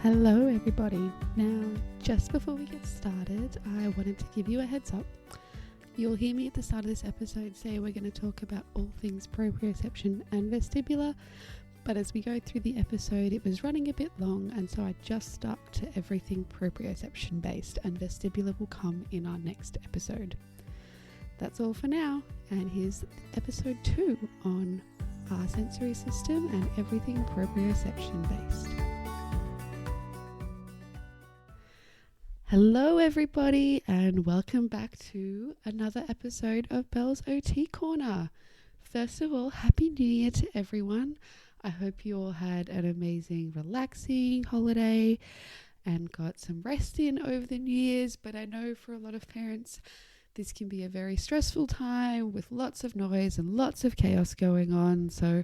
Hello everybody. Now, just before we get started, I wanted to give you a heads up. You'll hear me at the start of this episode say we're going to talk about all things proprioception and vestibular, but as we go through the episode it was running a bit long, and so I just stuck to everything proprioception based, and vestibular will come in our next episode. That's all for now, and here's episode 2 on our sensory system and everything proprioception based. Hello everybody, and welcome back to another episode of Belle's OT Corner. First of all, Happy New Year to everyone. I hope you all had an amazing, relaxing holiday and got some rest in over the New Year's, but I know for a lot of parents this can be a very stressful time with lots of noise and lots of chaos going on, so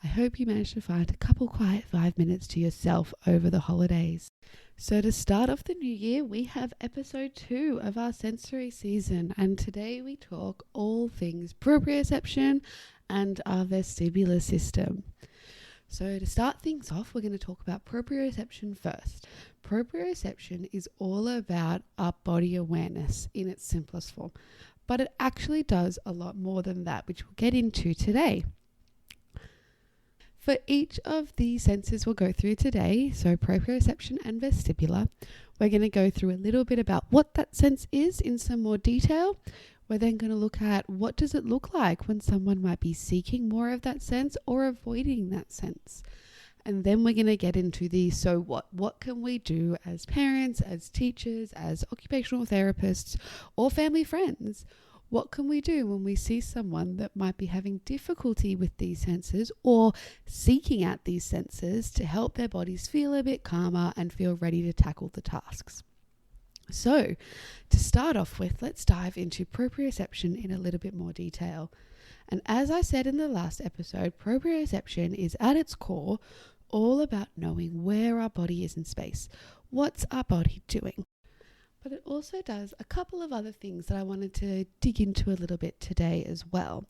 I hope you managed to find a couple quiet 5 minutes to yourself over the holidays. So to start off the new year, we have episode 2 of our sensory season, and today we talk all things proprioception and our vestibular system. So to start things off, we're going to talk about proprioception first. Proprioception is all about our body awareness in its simplest form, but it actually does a lot more than that, which we'll get into today. For each of the senses we'll go through today, so proprioception and vestibular, we're going to go through a little bit about what that sense is in some more detail. We're then going to look at what does it look like when someone might be seeking more of that sense or avoiding that sense. And then we're going to get into the so what. What can we do as parents, as teachers, as occupational therapists, or family friends? What can we do when we see someone that might be having difficulty with these senses or seeking out these senses to help their bodies feel a bit calmer and feel ready to tackle the tasks? So, to start off with, let's dive into proprioception in a little bit more detail. And as I said in the last episode, proprioception is at its core all about knowing where our body is in space. What's our body doing? But it also does a couple of other things that I wanted to dig into a little bit today as well.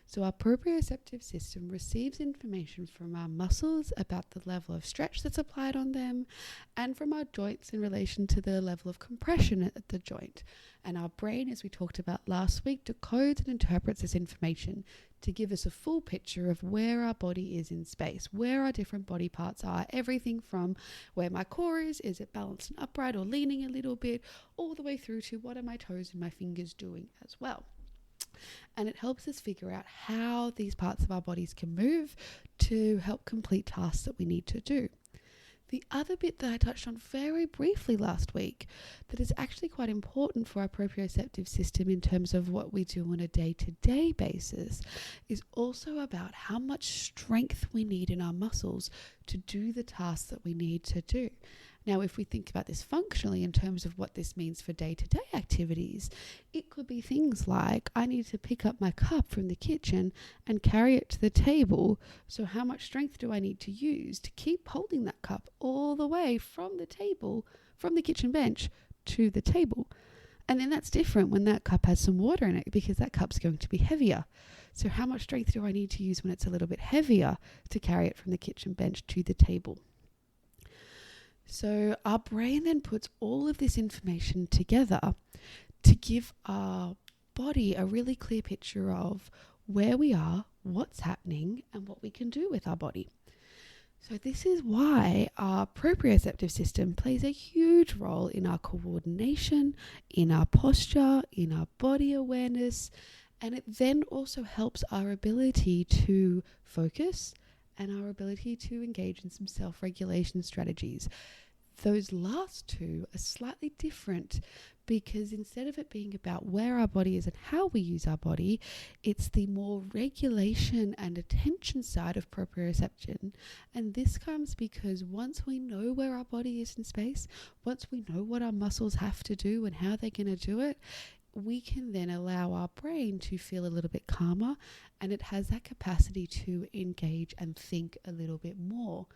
So our proprioceptive system receives information from our muscles about the level of stretch that's applied on them, and from our joints in relation to the level of compression at the joint. And our brain, as we talked about last week, decodes and interprets this information to give us a full picture of where our body is in space, where our different body parts are, everything from where my core is it balanced and upright or leaning a little bit, all the way through to what are my toes and my fingers doing as well. And it helps us figure out how these parts of our bodies can move to help complete tasks that we need to do. The other bit that I touched on very briefly last week that is actually quite important for our proprioceptive system in terms of what we do on a day-to-day basis is also about how much strength we need in our muscles to do the tasks that we need to do. Now, if we think about this functionally in terms of what this means for day-to-day activities, it could be things like I need to pick up my cup from the kitchen and carry it to the table. So how much strength do I need to use to keep holding that cup all the way from the table, from the kitchen bench to the table? And then that's different when that cup has some water in it, because that cup's going to be heavier. So how much strength do I need to use when it's a little bit heavier to carry it from the kitchen bench to the table? So our brain then puts all of this information together to give our body a really clear picture of where we are, what's happening, and what we can do with our body. So this is why our proprioceptive system plays a huge role in our coordination, in our posture, in our body awareness, and it then also helps our ability to focus and our ability to engage in some self-regulation strategies. Those last two are slightly different because instead of it being about where our body is and how we use our body, it's the more regulation and attention side of proprioception. And this comes because once we know where our body is in space, once we know what our muscles have to do and how they're going to do it, we can then allow our brain to feel a little bit calmer, and it has that capacity to engage and think a little bit more.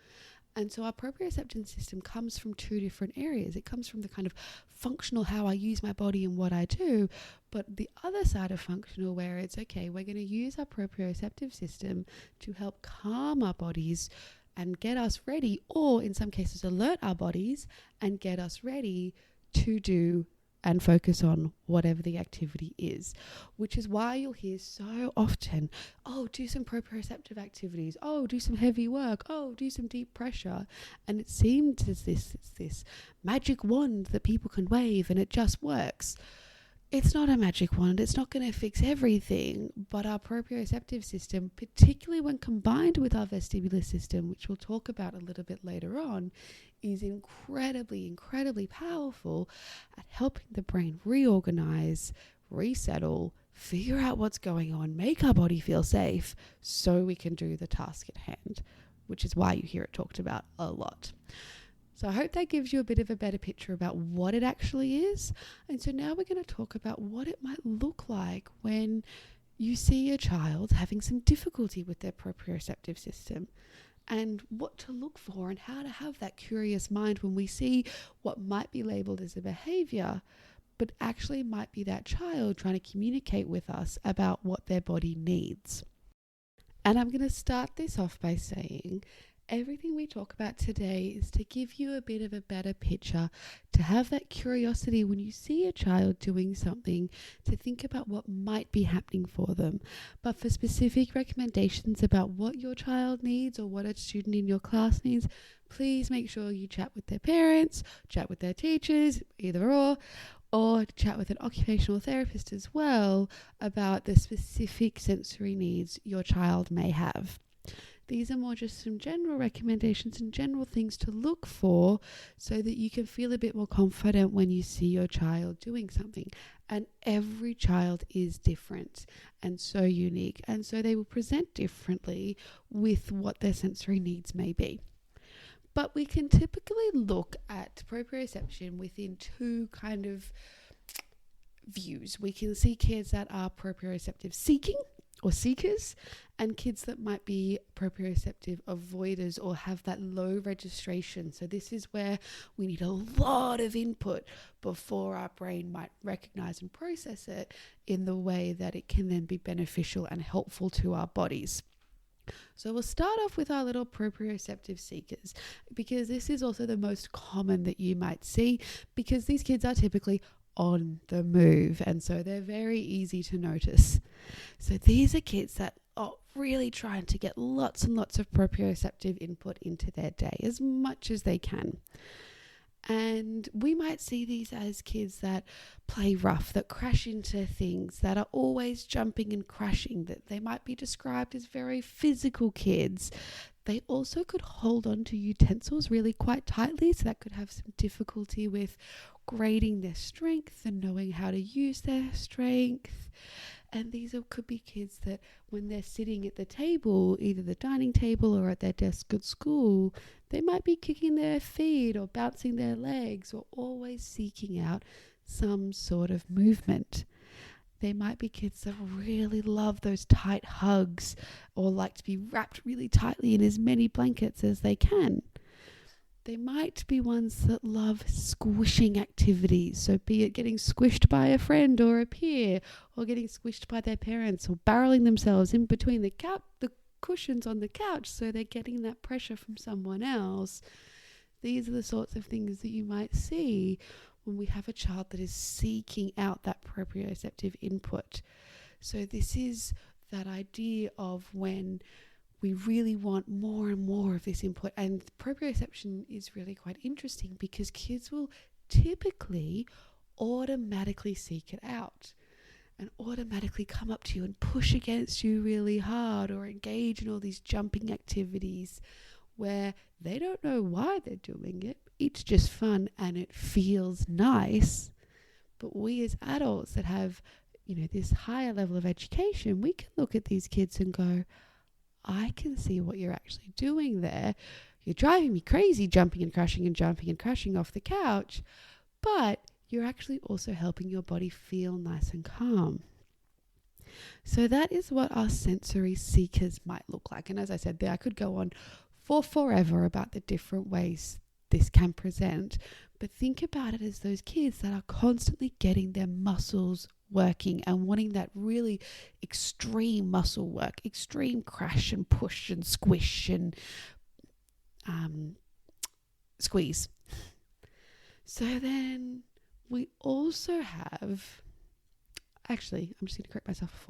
And so our proprioception system comes from two different areas. It comes from the kind of functional, how I use my body and what I do, but the other side of functional where it's, okay, we're going to use our proprioceptive system to help calm our bodies and get us ready, or in some cases alert our bodies and get us ready to do and focus on whatever the activity is, which is why you'll hear so often, oh, do some proprioceptive activities, oh, do some heavy work, oh, do some deep pressure. And it seems as it's this magic wand that people can wave and it just works. It's not a magic wand. It's not going to fix everything, but our proprioceptive system, particularly when combined with our vestibular system, which we'll talk about a little bit later on, is incredibly, incredibly powerful at helping the brain reorganize, resettle, figure out what's going on, make our body feel safe so we can do the task at hand, which is why you hear it talked about a lot. So I hope that gives you a bit of a better picture about what it actually is. And so now we're going to talk about what it might look like when you see a child having some difficulty with their proprioceptive system, and what to look for and how to have that curious mind when we see what might be labeled as a behavior, but actually might be that child trying to communicate with us about what their body needs. And I'm going to start this off by saying everything we talk about today is to give you a bit of a better picture, to have that curiosity when you see a child doing something, to think about what might be happening for them. But for specific recommendations about what your child needs or what a student in your class needs, please make sure you chat with their parents, chat with their teachers, either or chat with an occupational therapist as well about the specific sensory needs your child may have. These are more just some general recommendations and general things to look for so that you can feel a bit more confident when you see your child doing something. And every child is different and so unique, and so they will present differently with what their sensory needs may be. But we can typically look at proprioception within two kind of views. We can see kids that are proprioceptive seeking or seekers, and kids that might be proprioceptive avoiders or have that low registration. So this is where we need a lot of input before our brain might recognize and process it in the way that it can then be beneficial and helpful to our bodies. So we'll start off with our little proprioceptive seekers, because this is also the most common that you might see, because these kids are typically on the move, and so they're very easy to notice. So these are kids that are really trying to get lots and lots of proprioceptive input into their day, as much as they can. And we might see these as kids that play rough, that crash into things, that are always jumping and crashing, that they might be described as very physical kids. They also could hold on to utensils really quite tightly, so that could have some difficulty with grading their strength and knowing how to use their strength. And these could be kids that when they're sitting at the table, either the dining table or at their desk at school, they might be kicking their feet or bouncing their legs or always seeking out some sort of movement. They might be kids that really love those tight hugs or like to be wrapped really tightly in as many blankets as they can. They might be ones that love squishing activities, so be it getting squished by a friend or a peer, or getting squished by their parents, or barreling themselves in between the cushions on the couch so they're getting that pressure from someone else. These are the sorts of things that you might see when we have a child that is seeking out that proprioceptive input. So this is that idea of when we really want more and more of this input. And proprioception is really quite interesting because kids will typically automatically seek it out and automatically come up to you and push against you really hard or engage in all these jumping activities where they don't know why they're doing it. It's just fun and it feels nice. But we as adults that have, this higher level of education, we can look at these kids and go, I can see what you're actually doing there. You're driving me crazy, jumping and crashing off the couch, but you're actually also helping your body feel nice and calm. So that is what our sensory seekers might look like. And as I said there, I could go on for forever about the different ways this can present, but think about it as those kids that are constantly getting their muscles working and wanting that really extreme muscle work, extreme crash and push and squish and squeeze. So then we also have, actually, I'm just going to correct myself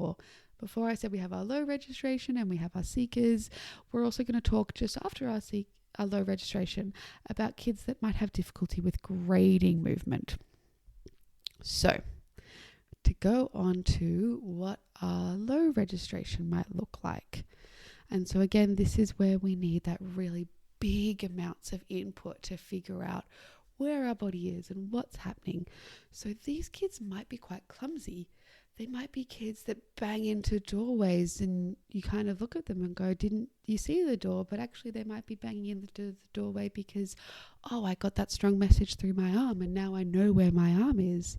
before I said we have our low registration and we have our seekers. We're also going to talk just after our low registration about kids that might have difficulty with grading movement. So to go on to what our low registration might look like. And so again, this is where we need that really big amounts of input to figure out where our body is and what's happening. So these kids might be quite clumsy. They might be kids that bang into doorways and you kind of look at them and go, didn't you see the door? But actually they might be banging into the doorway because, I got that strong message through my arm and now I know where my arm is.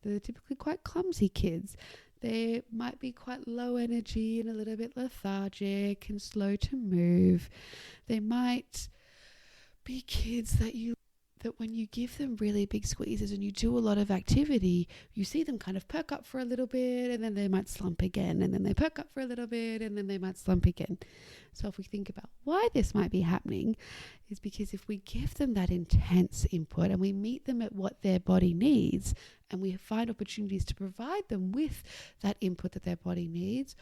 They're typically quite clumsy kids. They might be quite low energy and a little bit lethargic and slow to move. They might be kids that when you give them really big squeezes and you do a lot of activity, you see them kind of perk up for a little bit and then they might slump again, and then they perk up for a little bit and then they might slump again. So if we think about why this might be happening, is because if we give them that intense input and we meet them at what their body needs and we find opportunities to provide them with that input that their body needs,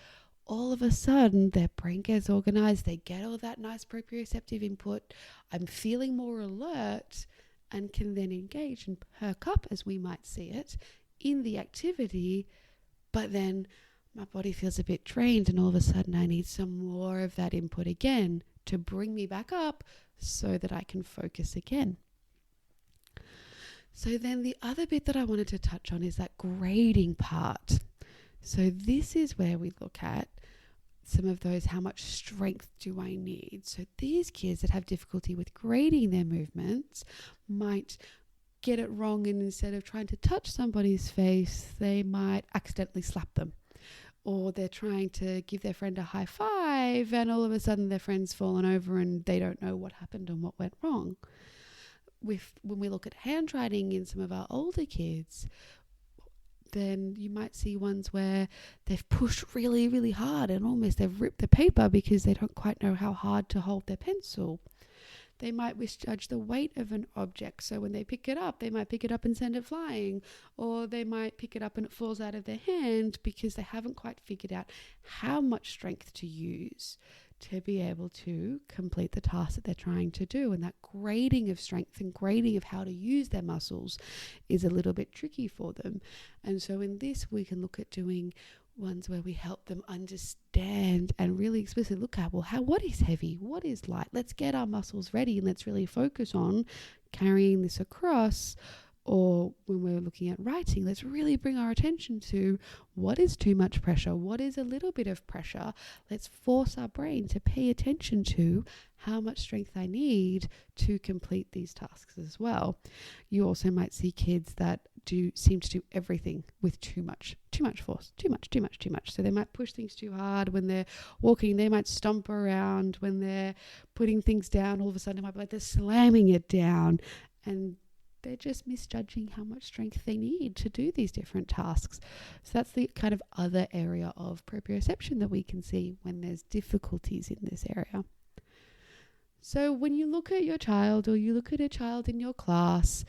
all of a sudden their brain gets organized, they get all that nice proprioceptive input, I'm feeling more alert, and can then engage and perk up, as we might see it, in the activity, but then my body feels a bit drained and all of a sudden I need some more of that input again to bring me back up so that I can focus again. So then the other bit that I wanted to touch on is that grading part. So this is where we look at some of those, how much strength do I need? So these kids that have difficulty with grading their movements might get it wrong, and instead of trying to touch somebody's face, they might accidentally slap them. Or they're trying to give their friend a high five and all of a sudden their friend's fallen over and they don't know what happened and what went wrong. When we look at handwriting in some of our older kids, then you might see ones where they've pushed really, really hard and almost they've ripped the paper because they don't quite know how hard to hold their pencil. They might misjudge the weight of an object. So when they pick it up, they might pick it up and send it flying, or they might pick it up and it falls out of their hand because they haven't quite figured out how much strength to use to be able to complete the task that they're trying to do. And that grading of strength and grading of how to use their muscles is a little bit tricky for them. And so in this, we can look at doing ones where we help them understand and really explicitly look at, what is heavy? What is light? Let's get our muscles ready and let's really focus on carrying this across. Or when we're looking at writing, let's really bring our attention to what is too much pressure, what is a little bit of pressure. Let's force our brain to pay attention to how much strength I need to complete these tasks as well. You also might see kids that seem to do everything with too much force, too much. So they might push things too hard. When they're walking, they might stomp around. When they're putting things down, all of a sudden it might be like they're slamming it down, and they're just misjudging how much strength they need to do these different tasks. So that's the kind of other area of proprioception that we can see when there's difficulties in this area. So when you look at your child, or you look at a child in your class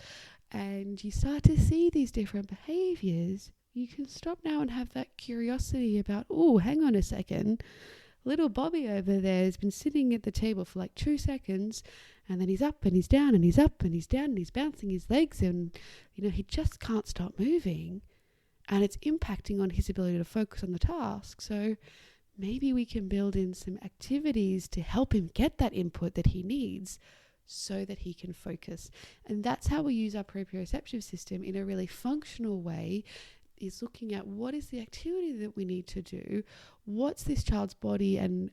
and you start to see these different behaviors, you can stop now and have that curiosity about, hang on a second, little Bobby over there has been sitting at the table for like 2 seconds, and then he's up and he's down and he's up and he's down and he's bouncing his legs, and he just can't stop moving, and it's impacting on his ability to focus on the task. So maybe we can build in some activities to help him get that input that he needs so that he can focus. And that's how we use our proprioceptive system in a really functional way, is looking at what is the activity that we need to do, what's this child's body and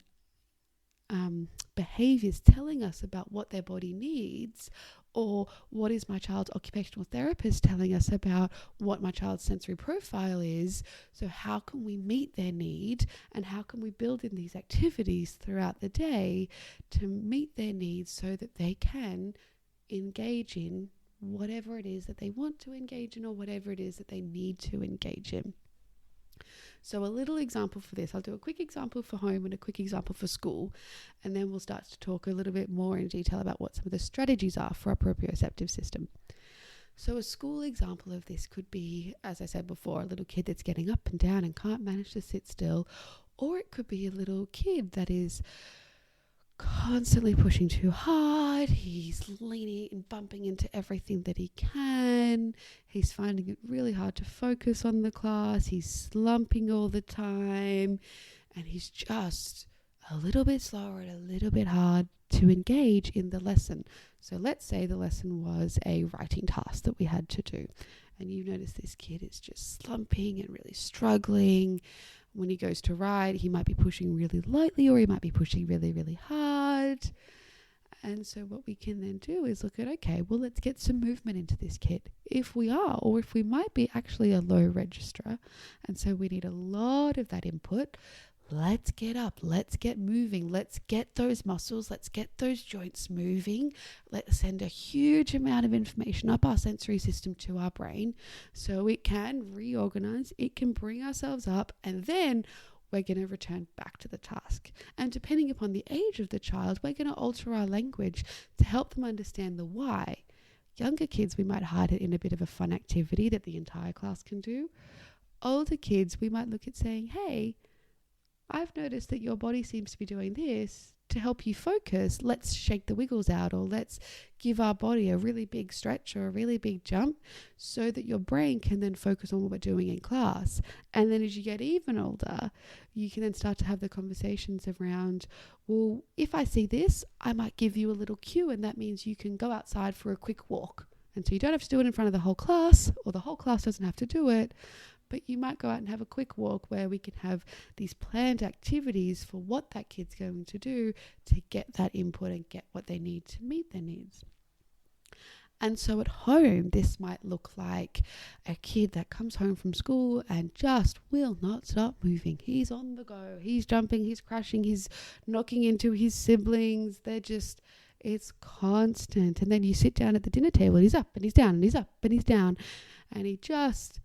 behaviors telling us about what their body needs, or what is my child's occupational therapist telling us about what my child's sensory profile is. So how can we meet their need, and how can we build in these activities throughout the day to meet their needs so that they can engage in whatever it is that they want to engage in, or whatever it is that they need to engage in. So a little example for this, I'll do a quick example for home and a quick example for school, and then we'll start to talk a little bit more in detail about what some of the strategies are for our proprioceptive system. So a school example of this could be, as I said before, a little kid that's getting up and down and can't manage to sit still, or it could be a little kid that is constantly pushing too hard. He's leaning and bumping into everything that he can. He's finding it really hard to focus on the class. He's slumping all the time, and he's just a little bit slower and a little bit hard to engage in the lesson. So let's say the lesson was a writing task that we had to do, and you notice this kid is just slumping and really struggling. When he goes to write, he might be pushing really lightly, or he might be pushing really, really hard. And so what we can then do is look at, okay, well, let's get some movement into this kid. If we are, or if we might be actually a low register, and so we need a lot of that input, let's get up, let's get moving, let's get those muscles, let's get those joints moving. Let's send a huge amount of information up our sensory system to our brain so it can reorganize, it can bring ourselves up, and then we're going to return back to the task. And depending upon the age of the child, we're going to alter our language to help them understand the why. Younger kids, we might hide it in a bit of a fun activity that the entire class can do. Older kids, we might look at saying, hey, I've noticed that your body seems to be doing this to help you focus. Let's shake the wiggles out, or let's give our body a really big stretch or a really big jump so that your brain can then focus on what we're doing in class. And then as you get even older, you can then start to have the conversations around, well, if I see this, I might give you a little cue, and that means you can go outside for a quick walk. And so you don't have to do it in front of the whole class, or the whole class doesn't have to do it. But you might go out and have a quick walk where we can have these planned activities for what that kid's going to do to get that input and get what they need to meet their needs. And so at home, this might look like a kid that comes home from school and just will not stop moving. He's on the go. He's jumping, he's crashing, he's knocking into his siblings. It's constant. And then you sit down at the dinner table, he's up and he's down and he's up and he's down. And he just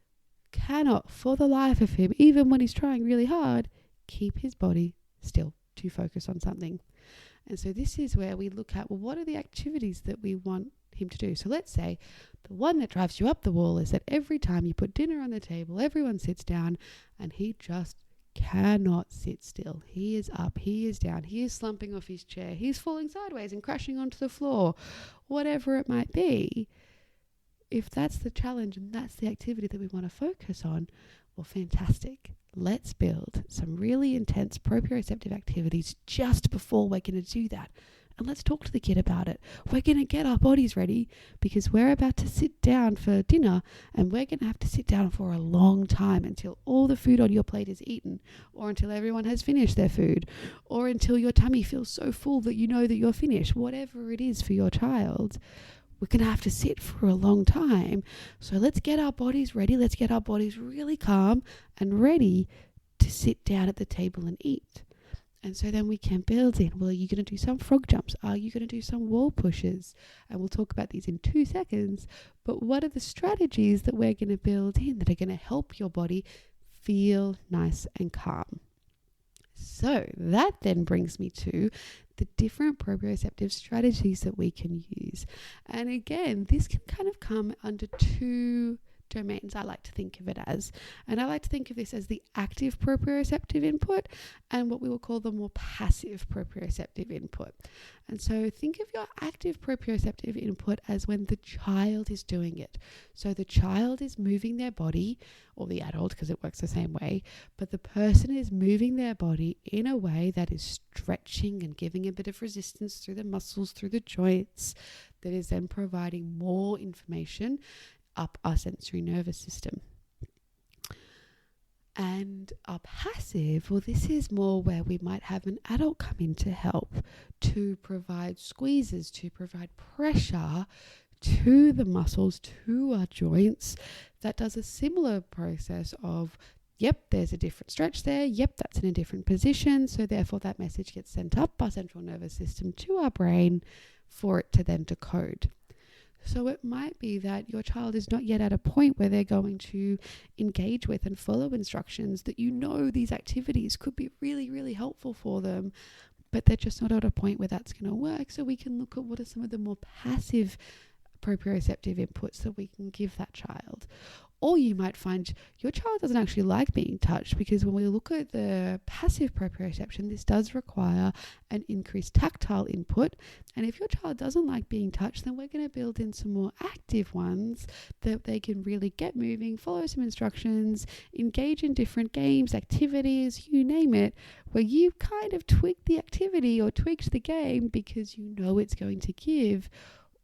cannot, for the life of him, even when he's trying really hard, keep his body still to focus on something. And so this is where we look at, well, what are the activities that we want him to do? So let's say the one that drives you up the wall is that every time you put dinner on the table, everyone sits down and he just cannot sit still. He is up, he is down, he is slumping off his chair, he's falling sideways and crashing onto the floor, whatever it might be. If that's the challenge and that's the activity that we want to focus on, well, fantastic. Let's build some really intense proprioceptive activities just before we're going to do that. And let's talk to the kid about it. We're going to get our bodies ready because we're about to sit down for dinner, and we're going to have to sit down for a long time until all the food on your plate is eaten, or until everyone has finished their food, or until your tummy feels so full that you know that you're finished. Whatever it is for your child, we're going to have to sit for a long time. So let's get our bodies ready. Let's get our bodies really calm and ready to sit down at the table and eat. And so then we can build in, well, are you going to do some frog jumps? Are you going to do some wall pushes? And we'll talk about these in 2 seconds. But what are the strategies that we're going to build in that are going to help your body feel nice and calm? So that then brings me to the different proprioceptive strategies that we can use. And again, this can kind of come under 2 domains, I like to think of it as. And I like to think of this as the active proprioceptive input and what we will call the more passive proprioceptive input. And so think of your active proprioceptive input as when the child is doing it. So the child is moving their body, or the adult, because it works the same way, but the person is moving their body in a way that is stretching and giving a bit of resistance through the muscles, through the joints, that is then providing more information up our sensory nervous system. And our passive, well, this is more where we might have an adult come in to help, to provide squeezes, to provide pressure to the muscles, to our joints, that does a similar process of, yep, there's a different stretch there, yep, that's in a different position, so therefore that message gets sent up our central nervous system to our brain for it to then decode. So it might be that your child is not yet at a point where they're going to engage with and follow instructions, that these activities could be really, really helpful for them, but they're just not at a point where that's going to work. So we can look at what are some of the more passive proprioceptive inputs that we can give that child. Or you might find your child doesn't actually like being touched, because when we look at the passive proprioception, this does require an increased tactile input. And if your child doesn't like being touched, then we're going to build in some more active ones that they can really get moving, follow some instructions, engage in different games, activities, you name it, where you kind of tweaked the activity or tweaked the game because it's going to give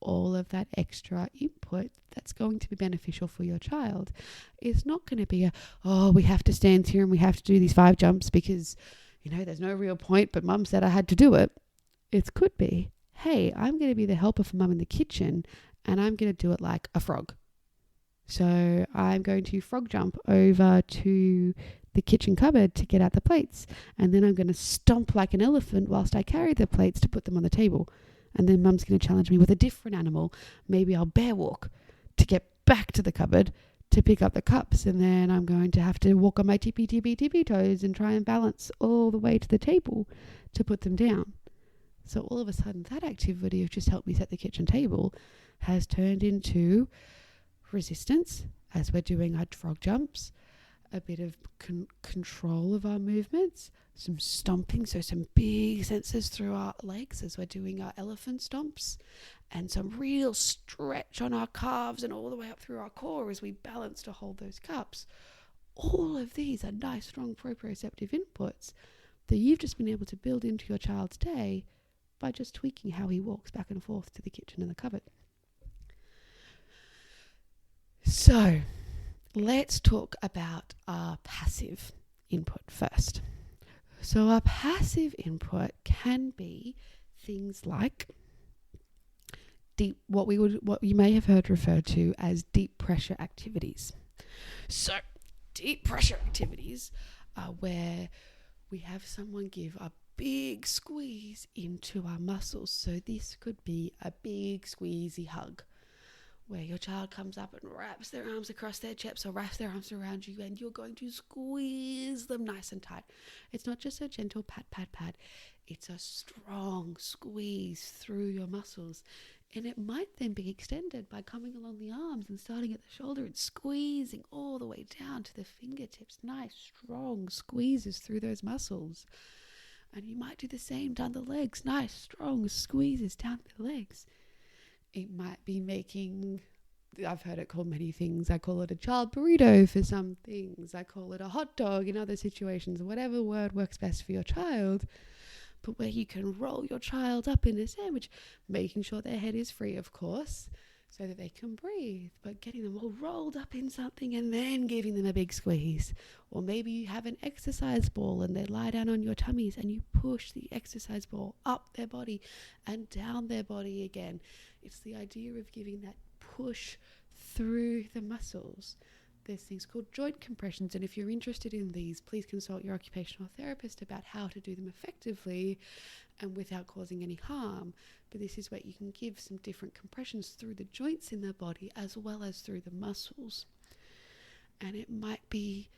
all of that extra input that's going to be beneficial for your child. It's not going to be we have to stand here and we have to do these 5 jumps because, there's no real point, but mum said I had to do it. It could be, hey, I'm going to be the helper for mum in the kitchen and I'm going to do it like a frog. So I'm going to frog jump over to the kitchen cupboard to get out the plates. And then I'm going to stomp like an elephant whilst I carry the plates to put them on the table. And then mum's going to challenge me with a different animal. Maybe I'll bear walk to get back to the cupboard to pick up the cups. And then I'm going to have to walk on my tippy toes and try and balance all the way to the table to put them down. So all of a sudden that activity of just help me set the kitchen table has turned into resistance as we're doing our frog jumps, a bit of control of our movements, some stomping, so some big senses through our legs as we're doing our elephant stomps, and some real stretch on our calves and all the way up through our core as we balance to hold those cups. All of these are nice, strong proprioceptive inputs that you've just been able to build into your child's day by just tweaking how he walks back and forth to the kitchen and the cupboard. So let's talk about our passive input first. So our passive input can be things like what you may have heard referred to as deep pressure activities. So deep pressure activities are where we have someone give a big squeeze into our muscles. So this could be a big squeezy hug, where your child comes up and wraps their arms across their chest or wraps their arms around you, and you're going to squeeze them nice and tight. It's not just a gentle pat, pat, pat. It's a strong squeeze through your muscles. And it might then be extended by coming along the arms and starting at the shoulder and squeezing all the way down to the fingertips. Nice, strong squeezes through those muscles. And you might do the same down the legs. Nice, strong squeezes down the legs. It might be I've heard it called many things. I call it a child burrito for some things. I call it a hot dog in other situations. Whatever word works best for your child. But where you can roll your child up in a sandwich, making sure their head is free, of course, so that they can breathe, but getting them all rolled up in something and then giving them a big squeeze. Or maybe you have an exercise ball and they lie down on your tummies and you push the exercise ball up their body and down their body again. It's the idea of giving that push through the muscles. There's things called joint compressions, and if you're interested in these, please consult your occupational therapist about how to do them effectively and without causing any harm. But this is where you can give some different compressions through the joints in the body as well as through the muscles. And it might be,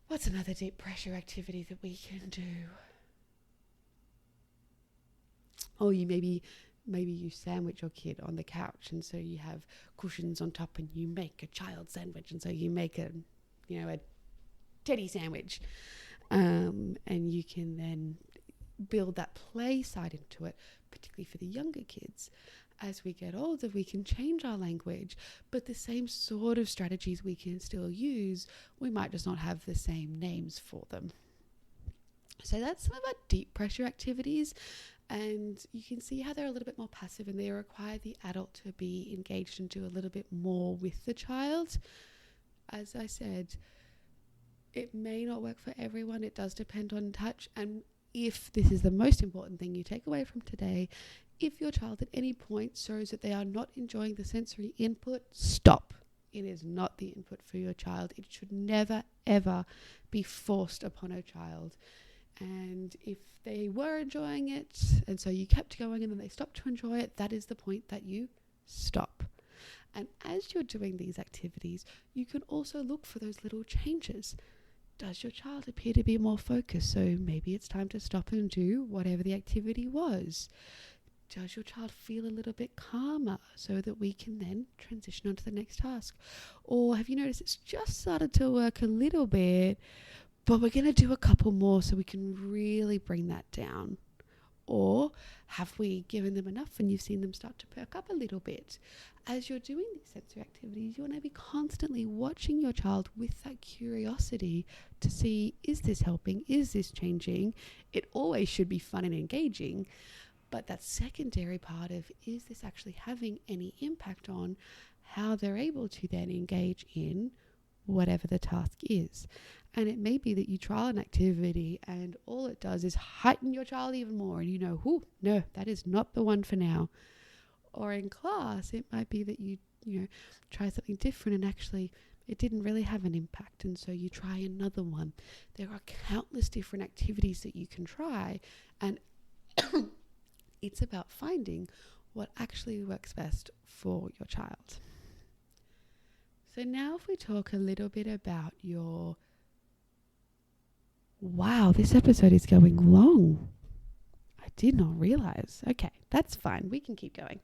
what's another deep pressure activity that we can do? Or maybe you sandwich your kid on the couch, and so you have cushions on top and you make a child sandwich, and so you make a teddy sandwich, and you can then build that play side into it, particularly for the younger kids. As we get older, we can change our language, but the same sort of strategies we can still use. We might just not have the same names for them. So that's some of our deep pressure activities. And you can see how they're a little bit more passive, and they require the adult to be engaged and do a little bit more with the child. As I said, it may not work for everyone. It does depend on touch. And if this is the most important thing you take away from today, if your child at any point shows that they are not enjoying the sensory input, stop. It is not the input for your child. It should never, ever be forced upon a child. And if they were enjoying it and so you kept going and then they stopped to enjoy it, that is the point that you stop. And as you're doing these activities, you can also look for those little changes. Does your child appear to be more focused? So maybe it's time to stop and do whatever the activity was. Does your child feel a little bit calmer so that we can then transition on to the next task? Or have you noticed it's just started to work a little bit, but we're going to do a couple more so we can really bring that down? Or have we given them enough and you've seen them start to perk up a little bit? As you're doing these sensory activities, you want to be constantly watching your child with that curiosity to see, is this helping? Is this changing? It always should be fun and engaging. But that secondary part of, is this actually having any impact on how they're able to then engage in whatever the task is? And it may be that you trial an activity and all it does is heighten your child even more, and you know, no, that is not the one for now. Or in class, it might be that you try something different and actually it didn't really have an impact, and so you try another one. There are countless different activities that you can try, and it's about finding what actually works best for your child. So now if we talk a little bit about your... Wow, this episode is going long. I did not realize. Okay, that's fine. We can keep going.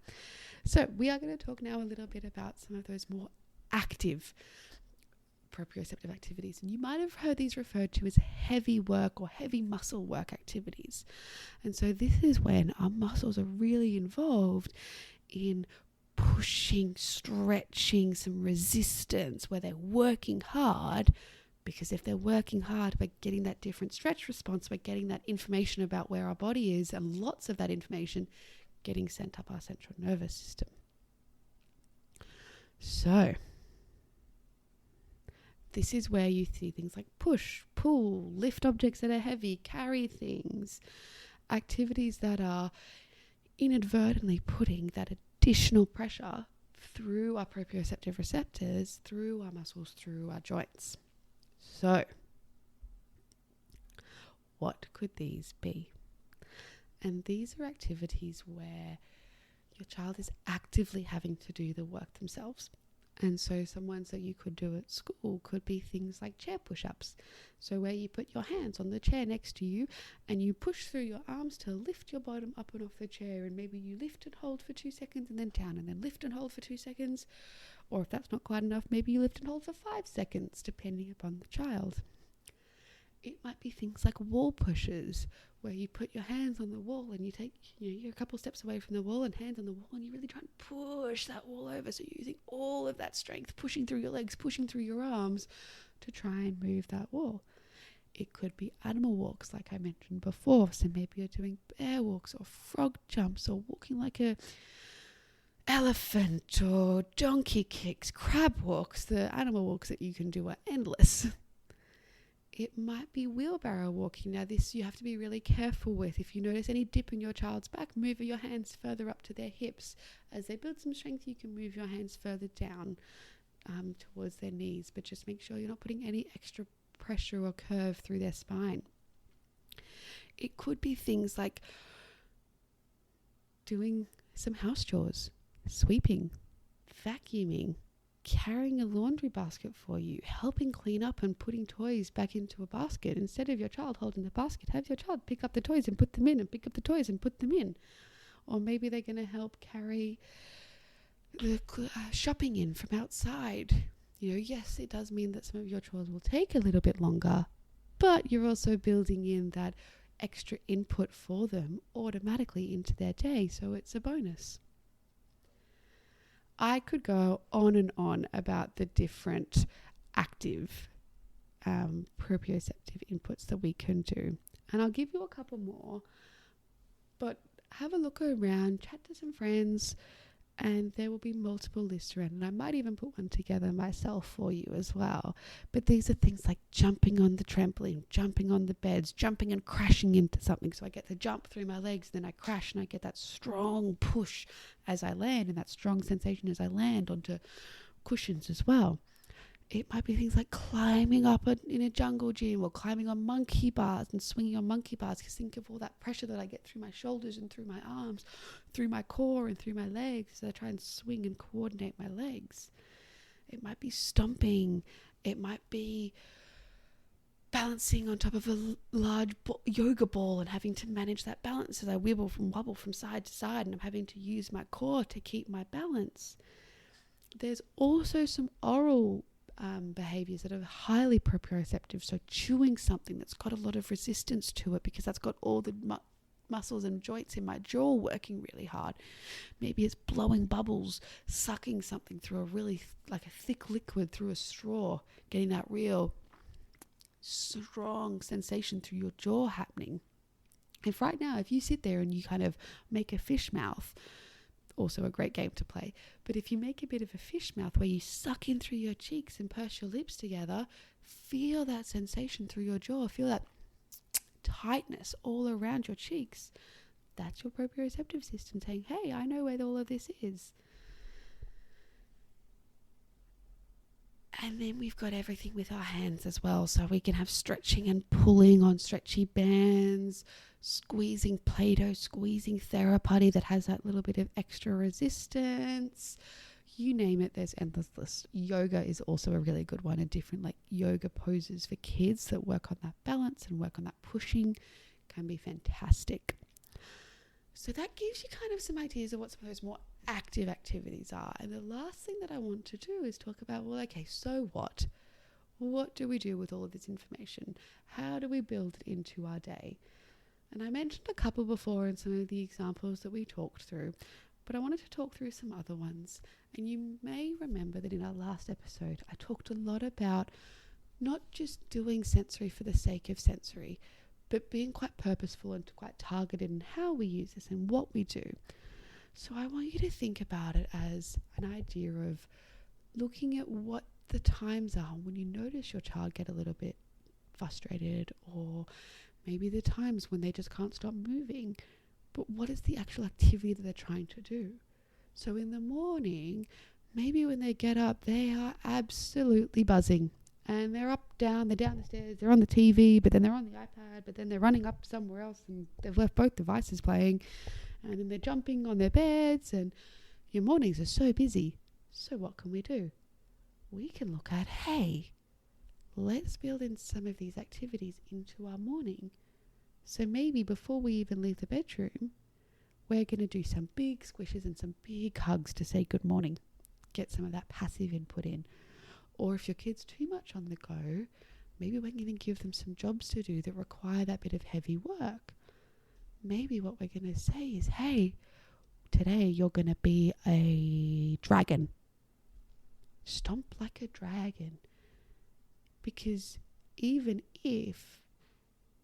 So we are going to talk now a little bit about some of those more active proprioceptive activities. And you might have heard these referred to as heavy work or heavy muscle work activities. And so this is when our muscles are really involved in pushing, stretching, some resistance, where they're working hard. Because if they're working hard, we're getting that different stretch response, we're getting that information about where our body is, and lots of that information getting sent up our central nervous system. So this is where you see things like push, pull, lift objects that are heavy, carry things, activities that are inadvertently putting that additional pressure through our proprioceptive receptors, through our muscles, through our joints. So, what could these be? And these are activities where your child is actively having to do the work themselves. And so some ones that you could do at school could be things like chair push-ups. So where you put your hands on the chair next to you and you push through your arms to lift your bottom up and off the chair, and maybe you lift and hold for 2 seconds and then down, and then lift and hold for 2 seconds. Or if that's not quite enough, maybe you lift and hold for 5 seconds, depending upon the child. It might be things like wall pushes, where you put your hands on the wall and you take, you're a couple steps away from the wall and hands on the wall, and you really try and push that wall over. So you're using all of that strength, pushing through your legs, pushing through your arms to try and move that wall. It could be animal walks, like I mentioned before. So maybe you're doing bear walks or frog jumps or walking like a elephant, or donkey kicks, crab walks. The animal walks that you can do are endless. It might be wheelbarrow walking. Now this you have to be really careful with. If you notice any dip in your child's back, move your hands further up to their hips. As they build some strength, you can move your hands further down towards their knees, but just make sure you're not putting any extra pressure or curve through their spine. It could be things like doing some house chores, sweeping, vacuuming, carrying a laundry basket for you, helping clean up and putting toys back into a basket. Instead of your child holding the basket, have your child pick up the toys and put them in, and pick up the toys and put them in. Or maybe they're going to help carry the shopping in from outside. Yes, it does mean that some of your chores will take a little bit longer, but you're also building in that extra input for them automatically into their day, so it's a bonus. I could go on and on about the different active proprioceptive inputs that we can do. And I'll give you a couple more, but have a look around, chat to some friends, and there will be multiple lists around. And I might even put one together myself for you as well. But these are things like jumping on the trampoline, jumping on the beds, jumping and crashing into something. So I get to jump through my legs, and then I crash, and I get that strong push as I land, and that strong sensation as I land onto cushions as well. It might be things like climbing up in a jungle gym, or climbing on monkey bars and swinging on monkey bars. Because think of all that pressure that I get through my shoulders and through my arms, through my core and through my legs as I try and swing and coordinate my legs. It might be stomping. It might be balancing on top of a large yoga ball and having to manage that balance as I wobble from side to side, and I'm having to use my core to keep my balance. There's also some oral behaviors that are highly proprioceptive. So chewing something that's got a lot of resistance to it, because that's got all the muscles and joints in my jaw working really hard. Maybe it's blowing bubbles, sucking something through a really like a thick liquid through a straw, getting that real strong sensation through your jaw happening. If right now, if you sit there and you kind of make a fish mouth, also a great game to play, but if you make a bit of a fish mouth where you suck in through your cheeks and purse your lips together, feel that sensation through your jaw, feel that tightness all around your cheeks. That's your proprioceptive system saying, hey, I know where all of this is. And then we've got everything with our hands as well. So we can have stretching and pulling on stretchy bands, squeezing Play-Doh, squeezing Theraputty that has that little bit of extra resistance. You name it, there's endless list. Yoga is also a really good one, and different like yoga poses for kids that work on that balance and work on that pushing can be fantastic. So that gives you kind of some ideas of what some of those more active activities are. And the last thing that I want to do is talk about, well, okay, so what? What do we do with all of this information? How do we build it into our day? And I mentioned a couple before in some of the examples that we talked through, but I wanted to talk through some other ones. And you may remember that in our last episode, I talked a lot about not just doing sensory for the sake of sensory, but being quite purposeful and quite targeted in how we use this and what we do. So I want you to think about it as an idea of looking at what the times are when you notice your child get a little bit frustrated, or maybe the times when they just can't stop moving. But what is the actual activity that they're trying to do? So in the morning, maybe when they get up, they are absolutely buzzing. And they're up, down, they're down the stairs, they're on the TV, but then they're on the iPad, but then they're running up somewhere else and they've left both devices playing. And then they're jumping on their beds, and your mornings are so busy. So what can we do? We can look at, hey, let's build in some of these activities into our morning. So maybe before we even leave the bedroom, we're going to do some big squishes and some big hugs to say good morning. Get some of that passive input in. Or if your kid's too much on the go, maybe we're going to give them some jobs to do that require that bit of heavy work. Maybe what we're going to say is, hey, today you're going to be a dragon. Stomp like a dragon. Because even if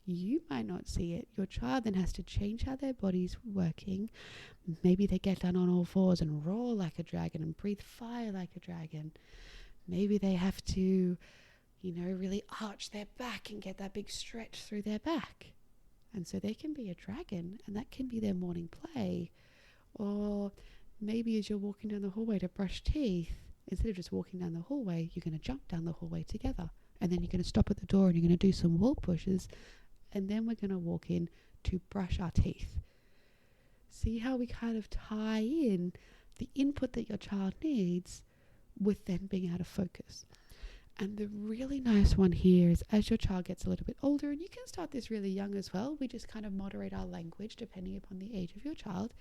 you might not see it, your child then has to change how their body's working. Maybe they get down on all fours and roar like a dragon and breathe fire like a dragon. Maybe they have to, really arch their back and get that big stretch through their back. And so they can be a dragon, and that can be their morning play. Or maybe as you're walking down the hallway to brush teeth, instead of just walking down the hallway, you're going to jump down the hallway together. And then you're going to stop at the door and you're going to do some wall pushes. And then we're going to walk in to brush our teeth. See how we kind of tie in the input that your child needs with them being able to focus. And the really nice one here is as your child gets a little bit older, and you can start this really young as well, we just kind of moderate our language depending upon the age of your child,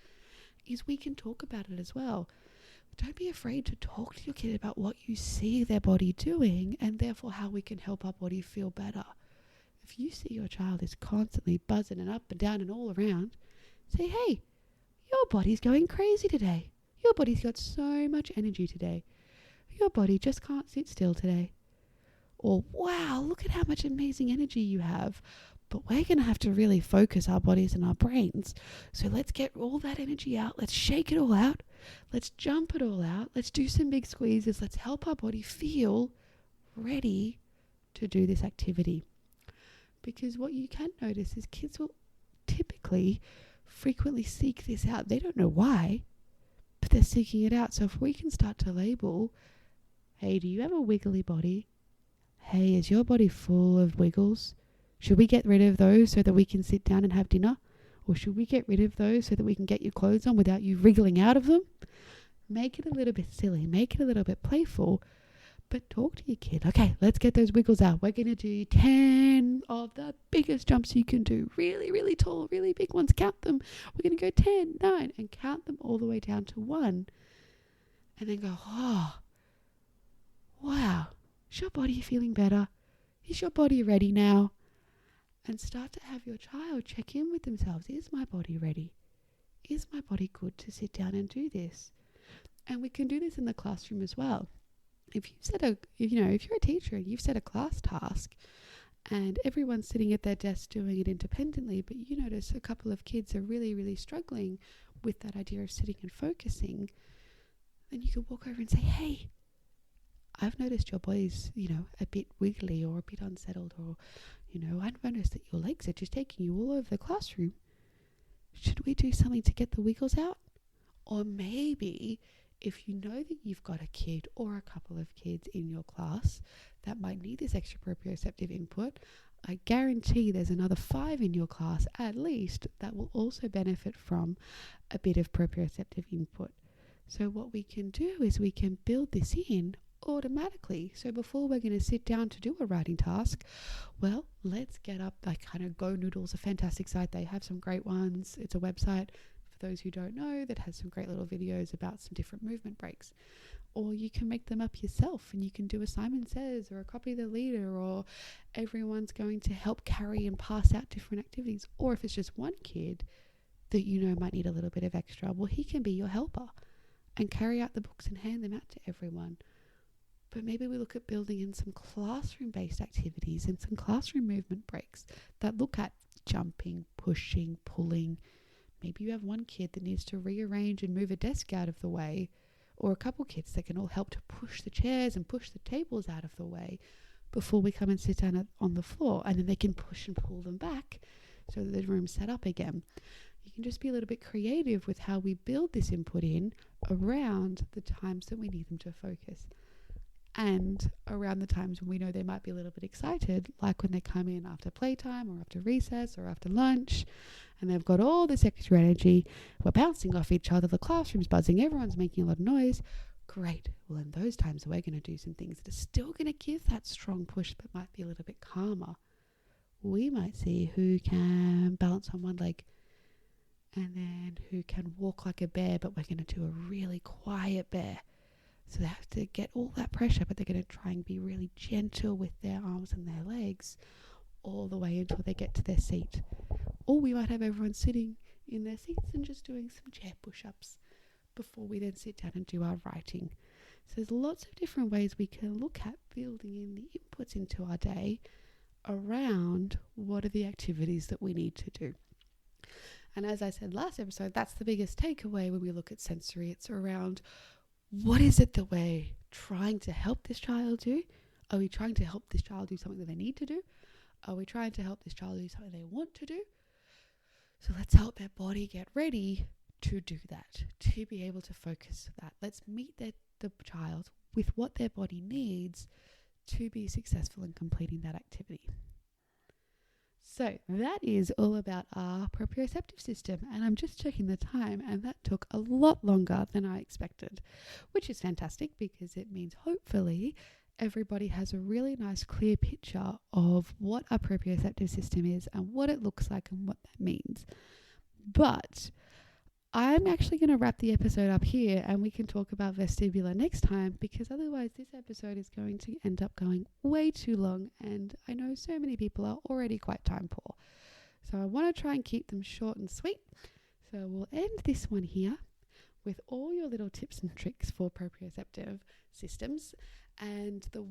is we can talk about it as well. Don't be afraid to talk to your kid about what you see their body doing, and therefore how we can help our body feel better. If you see your child is constantly buzzing and up and down and all around, say, hey, your body's going crazy today. Your body's got so much energy today. Your body just can't sit still today. Or, wow, look at how much amazing energy you have. But we're going to have to really focus our bodies and our brains. So let's get all that energy out. Let's shake it all out. Let's jump it all out. Let's do some big squeezes. Let's help our body feel ready to do this activity. Because what you can notice is kids will typically frequently seek this out. They don't know why, but they're seeking it out. So if we can start to label, Hey, do you have a wiggly body? Hey, is your body full of wiggles? Should we get rid of those so that we can sit down and have dinner? Or should we get rid of those so that we can get your clothes on without you wriggling out of them? Make it a little bit silly. Make it a little bit playful. But talk to your kid. Okay, let's get those wiggles out. We're going to do 10 of the biggest jumps you can do. Really, really tall, really big ones. Count them. We're going to go 10, 9, and count them all the way down to 1. And then go, oh, wow. Is your body feeling better? Is your body ready now? And start to have your child check in with themselves. Is my body ready? Is my body good to sit down and do this? And we can do this in the classroom as well. If you're a teacher and you've set a class task and everyone's sitting at their desk doing it independently, but you notice a couple of kids are really, really struggling with that idea of sitting and focusing, then you could walk over and say, hey, I've noticed your body's, a bit wiggly or a bit unsettled, or, I've noticed that your legs are just taking you all over the classroom. Should we do something to get the wiggles out? Or maybe if you know that you've got a kid or a couple of kids in your class that might need this extra proprioceptive input, I guarantee there's another 5 in your class at least that will also benefit from a bit of proprioceptive input. So what we can do is we can build this in automatically. So before we're going to sit down to do a writing task, well, let's get up. Like, kind of Go Noodle's a fantastic site. They have some great ones. It's a website, for those who don't know, that has some great little videos about some different movement breaks. Or you can make them up yourself and you can do a Simon Says or a Copy the Leader, or everyone's going to help carry and pass out different activities. Or if it's just one kid that might need a little bit of extra, well, he can be your helper and carry out the books and hand them out to everyone. But maybe we look at building in some classroom-based activities and some classroom movement breaks that look at jumping, pushing, pulling. Maybe you have one kid that needs to rearrange and move a desk out of the way, or a couple kids that can all help to push the chairs and push the tables out of the way before we come and sit down on the floor, and then they can push and pull them back so that the room's set up again. You can just be a little bit creative with how we build this input in around the times that we need them to focus, and around the times when we know they might be a little bit excited, like when they come in after playtime or after recess or after lunch, and they've got all this extra energy. We're bouncing off each other, the classroom's buzzing, everyone's making a lot of noise. Great. Well, in those times, we're going to do some things that are still going to give that strong push, but might be a little bit calmer. We might see who can balance on one leg, and then who can walk like a bear, but we're going to do a really quiet bear. So they have to get all that pressure, but they're going to try and be really gentle with their arms and their legs all the way until they get to their seat. Or we might have everyone sitting in their seats and just doing some chair push-ups before we then sit down and do our writing. So there's lots of different ways we can look at building in the inputs into our day around what are the activities that we need to do. And as I said last episode, that's the biggest takeaway when we look at sensory. It's around, what is it that we're trying to help this child do? Are we trying to help this child do something that they need to do? Are we trying to help this child do something they want to do? So let's help their body get ready to do that, to be able to focus that. Let's meet the child with what their body needs to be successful in completing that activity. So that is all about our proprioceptive system, and I'm just checking the time, and that took a lot longer than I expected, which is fantastic because it means hopefully everybody has a really nice clear picture of what our proprioceptive system is and what it looks like and what that means. But I'm actually going to wrap the episode up here, and we can talk about vestibular next time, because otherwise this episode is going to end up going way too long, and I know so many people are already quite time poor. So I want to try and keep them short and sweet. So we'll end this one here with all your little tips and tricks for proprioceptive systems, and the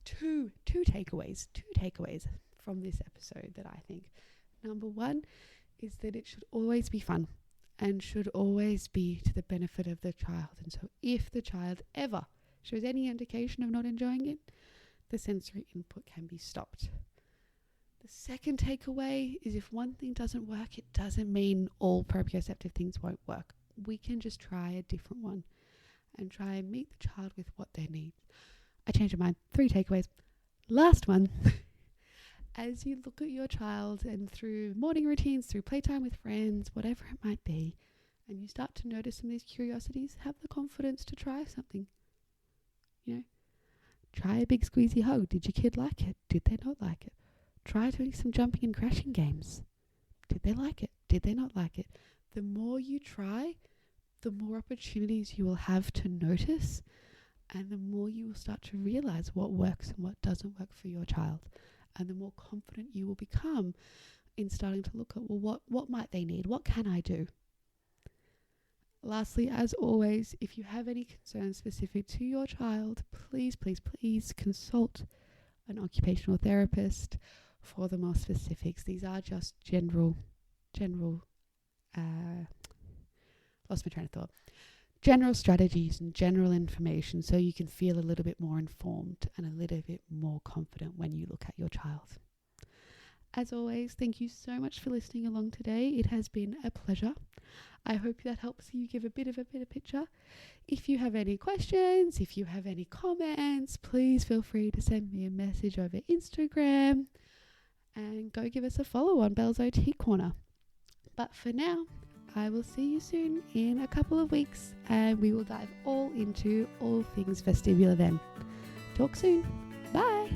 two takeaways from this episode that I think. Number one is that it should always be fun and should always be to the benefit of the child. And so if the child ever shows any indication of not enjoying it, the sensory input can be stopped. The second takeaway is, if one thing doesn't work, it doesn't mean all proprioceptive things won't work. We can just try a different one. and try and meet the child with what they need. I changed my mind. 3 takeaways. Last one. As you look at your child and through morning routines, through playtime with friends, whatever it might be, and you start to notice some of these curiosities, have the confidence to try something. Try a big squeezy hug. Did your kid like it? Did they not like it? Try doing some jumping and crashing games. Did they like it? Did they not like it? The more you try, the more opportunities you will have to notice, and the more you will start to realize what works and what doesn't work for your child, and the more confident you will become in starting to look at, well, what might they need? What can I do? Lastly, as always, if you have any concerns specific to your child, please consult an occupational therapist for the more specifics. These are just general, lost my train of thought. General strategies and general information so you can feel a little bit more informed and a little bit more confident when you look at your child. As always, thank you so much for listening along today. It has been a pleasure. I hope that helps you give a bit of a better picture. If you have any questions, if you have any comments, please feel free to send me a message over Instagram and go give us a follow on Belle's OT Corner. But for now, I will see you soon in a couple of weeks, and we will dive all into all things vestibular then. Talk soon. Bye.